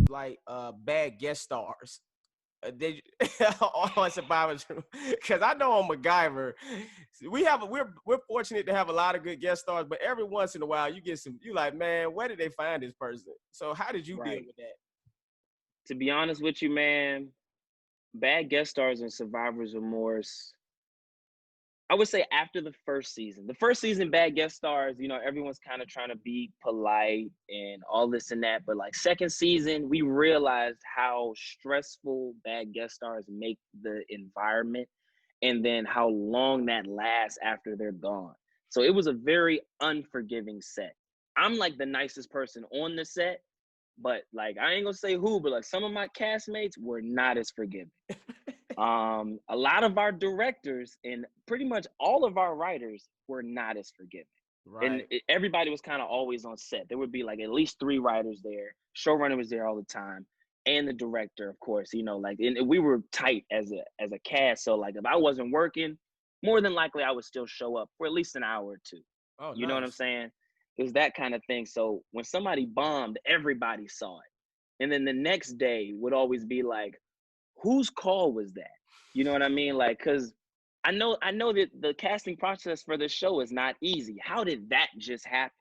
Like bad guest stars. Did on Survivor, because I know on MacGyver, we're fortunate to have a lot of good guest stars, but every once in a while you get some. You like, man, where did they find this person? So how did you deal Right. with that? To be honest with you, man, bad guest stars in Survivor's Remorse. I would say after the first season. The first season, bad guest stars, everyone's kind of trying to be polite and all this and that. But like second season, we realized how stressful bad guest stars make the environment and then how long that lasts after they're gone. So it was a very unforgiving set. I'm like the nicest person on the set, but like I ain't gonna say who, but like some of my castmates were not as forgiving. A lot of our directors and pretty much all of our writers were not as forgiving. And Right. everybody was kind of always on set. There would be like at least 3 writers there. Showrunner was there all the time, and the director, of course. Like, and we were tight as a cast. So like, if I wasn't working, more than likely I would still show up for at least an hour or two. Oh, You know what I'm nice. saying? It was that kind of thing. So when somebody bombed, everybody saw it. And then the next day would always be like, whose call was that? You know what I mean? Like, cause I know that the casting process for this show is not easy. How did that just happen?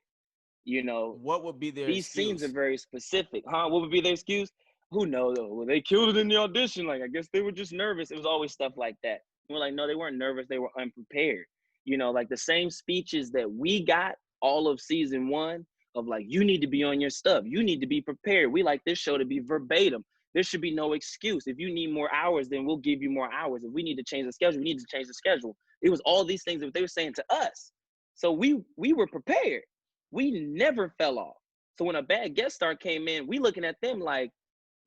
You know, What would be their these scenes are excuse? very specific. Huh? What would be their excuse? Who knows? Well, they killed it in the audition. Like, I guess they were just nervous. It was always stuff like that. We're like, no, they weren't nervous. They were unprepared. Like the same speeches that we got all of season 1 of like, you need to be on your stuff. You need to be prepared. We like this show to be verbatim. There should be no excuse. If you need more hours, then we'll give you more hours. If we need to change the schedule, we need to change the schedule. It was all these things that they were saying to us. So we were prepared. We never fell off. So when a bad guest star came in, we looking at them like,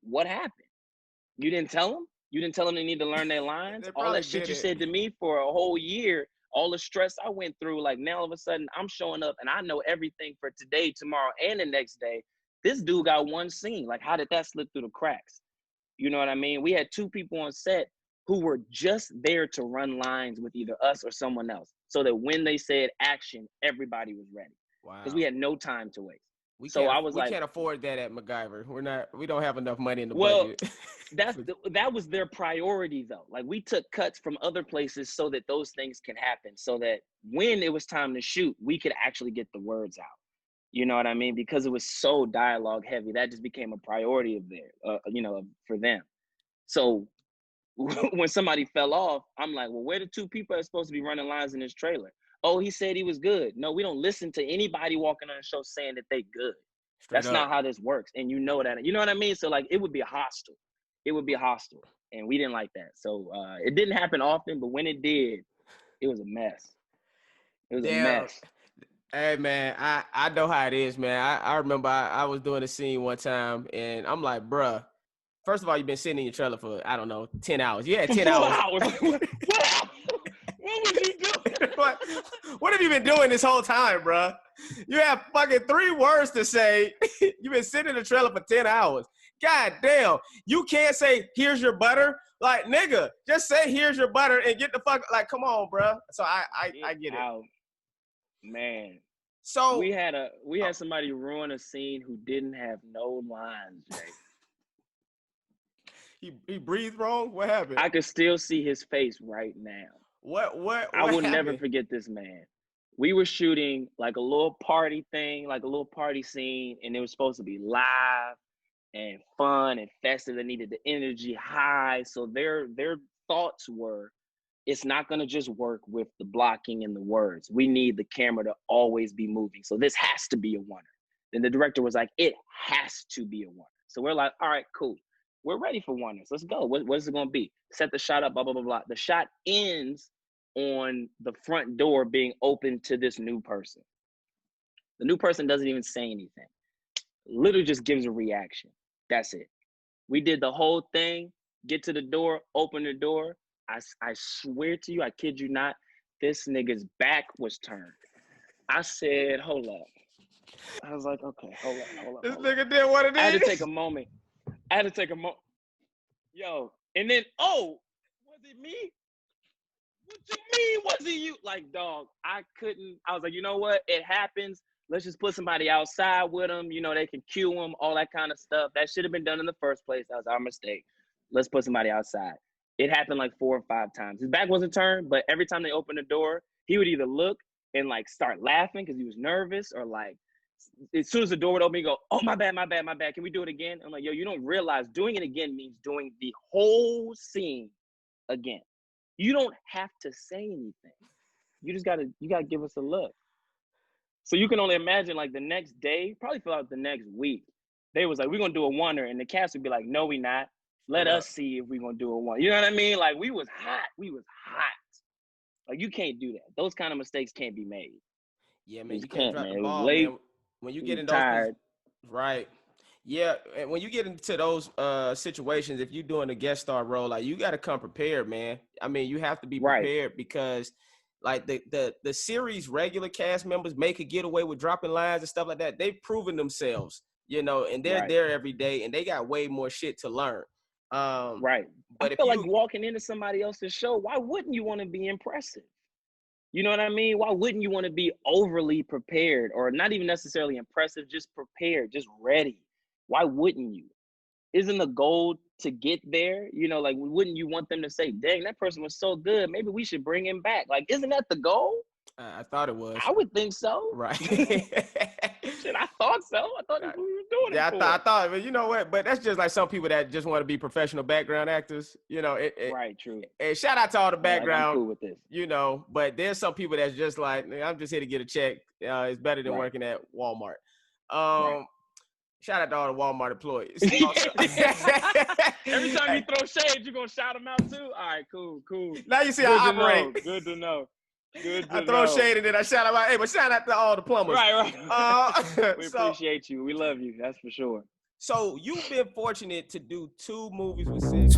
what happened? You didn't tell them? You didn't tell them they need to learn their lines? They All probably that shit did you it. said to me for a whole year, all the stress I went through, like now all of a sudden I'm showing up and I know everything for today, tomorrow, and the next day. This dude got one scene. Like, how did that slip through the cracks? You know what I mean? We had 2 people on set who were just there to run lines with either us or someone else, so that when they said action, everybody was ready because we Wow. had no time to waste. We So can't I was we like, can't afford that at MacGyver. We don't have enough money in the well, budget. that was their priority though. Like we took cuts from other places so that those things can happen, so that when it was time to shoot, we could actually get the words out. You know what I mean? Because it was so dialogue heavy, that just became a priority of for them. So when somebody fell off, I'm like, well, where the 2 people that are supposed to be running lines in this trailer? Oh, he said he was good. No, we don't listen to anybody walking on the show saying that they good. Straight That's up. not how this works. And you know that. You know what I mean? So like it would be hostile. It would be hostile. And we didn't like that. So it didn't happen often, but when it did, it was a mess. It was a Damn. mess. Hey man, I know how it is, man. I remember I was doing a scene one time and I'm like, bruh, first of all, you've been sitting in your trailer for, I don't know, 10 hours. You had For 10 4 hours. hours. Like, what happened? What was you doing? what, what have you been doing this whole time, bruh? You have fucking 3 words to say. You've been sitting in the trailer for 10 hours. God damn. You can't say, here's your butter. Like, nigga, just say, here's your butter and get the fuck, like, come on, bruh. So I Get get it. out, man. So, We had somebody ruin a scene who didn't have no lines, Jay. he breathed wrong? What happened? I could still see his face right now. I What will never happened? forget this man. We were shooting like a little party thing, like a little party scene, and it was supposed to be live and fun and festive. They needed the energy high. So their thoughts were, it's not going to just work with the blocking and the words. We need the camera to always be moving. So this has to be a oneer. Then the director was like, it has to be a oneer. So we're like, all right, cool. We're ready for oneers. Let's go. What is it going to be? Set the shot up, blah, blah, blah, blah. The shot ends on the front door being open to this new person. The new person doesn't even say anything. Literally just gives a reaction. That's it. We did the whole thing, get to the door, open the door. I swear to you, I kid you not, this nigga's back was turned. I said, hold up. I was like, okay, hold up. This nigga did what it I had to take is. a moment. Yo, and then, was it me? What you mean, was it you? Like, dog, I was like, you know what? It happens. let's just put somebody outside with them. You know, they can cue them, all that kind of stuff. That should have been done in the first place. That was our mistake. Let's put somebody outside. It happened like 4 or 5 times. His back wasn't turned, but every time they opened the door, he would either look and like start laughing because he was nervous, or like as soon as the door would open, he'd go, oh, my bad. Can we do it again? I'm like, yo, you don't realize doing it again means doing the whole scene again. You don't have to say anything. You just gotta give us a look. So you can only imagine, like, the next day, probably feel like the next week, they was like, we're gonna do a wonder, and the cast would be like, no, we not. Let us see if we're gonna do a one. You know what I mean? Like, we was hot. Like, you can't do that. Those kind of mistakes can't be made. Yeah, man, you can't drop the ball, man. When you get in those, right? Yeah, and when you get into those situations, if you're doing a guest star role, like, you got to come prepared, man. I mean, you have to be prepared because, like, the series regular cast members could get away with dropping lines and stuff like that. They've proven themselves, you know, and they're there every day, and they got way more shit to learn. But I feel like walking into somebody else's show, why wouldn't you want to be impressive? You know what I mean? Why wouldn't you want to be overly prepared, or not even necessarily impressive, just prepared, just ready? Why wouldn't you? Isn't the goal to get there? You know, like, wouldn't you want them to say, dang, that person was so good, maybe we should bring him back? Like, isn't that the goal? I thought it was. I would think so. Right. Shit, I thought so. I thought that's what we were doing it for. I thought, but you know what? But that's just like some people that just want to be professional background actors. You know, right, true. And shout out to all the background. Like, I'm cool with this. You know, but there's some people that's just like, I'm just here to get a check. It's better than working at Walmart. Shout out to all the Walmart employees. Every time you throw shade, you're going to shout them out too? All right, cool. Now you see how I operate. Good to know. I throw shade and then I shout out, hey, but shout out to all the plumbers. Right. We appreciate you. We love you. That's for sure. So you've been fortunate to do 2 movies with Sid.